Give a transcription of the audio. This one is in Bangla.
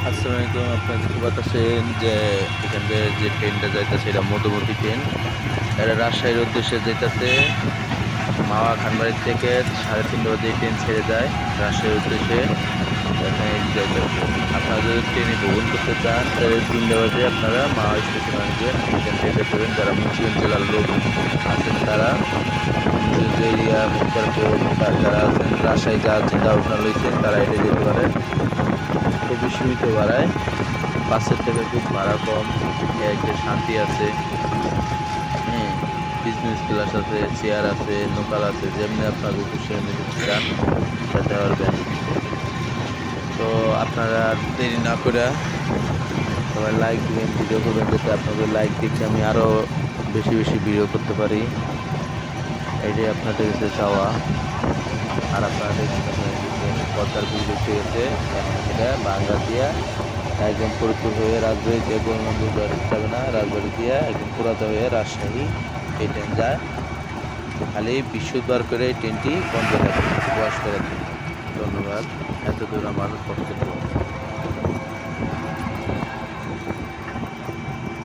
আসসালামু আলাইকুম। আপনারা দেখতে পাচ্ছেন যে এখান থেকে যে ট্রেনটা যাইতেছে এটা মধুমতি ট্রেন। এটা রাজশাহীর উদ্দেশ্যে যাইতেছে। মাওয়া খানবাড়ি থেকে 3:30 বাজে এই ট্রেন ছেড়ে যায় রাজশাহীর উদ্দেশ্যে। এখানে যাইতেছে। আপনারা যদি ট্রেনে ভ্রমণ করতে চান তাহলে 3টা বাজে আপনারা মাওয়া স্টেশনে আসবেন। এখান থেকে যেতে পারেন। যারা মুন্সিগঞ্জ জেলার লোক আছেন তারা মুন্সিগঞ্জ এরিয়া মুক্তারপুর যারা আছেন রাজশাহী যাওয়ার চিন্তা ভাবনা লইছেন তারা এটা যেতে পারেন। খুবই সীমিত ভাড়ায়, বাসের থেকে খুব ভাড়া কম, একটা শান্তি আছে। হ্যাঁ, বিজনেস ক্লাস আছে, চেয়ার আছে, লোকাল আছে, যেমনি আপনার খুশি এমনি চান যেতে পারবেন। তো আপনারা আর দেরি না করে সবাই লাইক দিবেন, ভিডিও করবেন, যাতে আপনাদের লাইক দেখে আমি আরও বেশি বেশি ভিডিও করতে পারি। এটাই আপনাদের কাছে চাওয়া। আর আপনারা দেখতে পদ্মার ব্রিজ দেখতে গেছে, এখন এটা বাংলা দিয়া একদম ফরিদপুর হয়ে রাজবাড়ি দিয়ে বঙ্গবন্ধু যাবে না, রাজবাড়ি দিয়ে একদম পুরাতা হয়ে রাজশাহী এই ট্রেন যায়। খালি বৃহস্পতিবার করে এই ট্রেনটি বন্ধ থাকে ওয়াশ করার জন্য। ধন্যবাদ। এত দূর আমার কষ্ট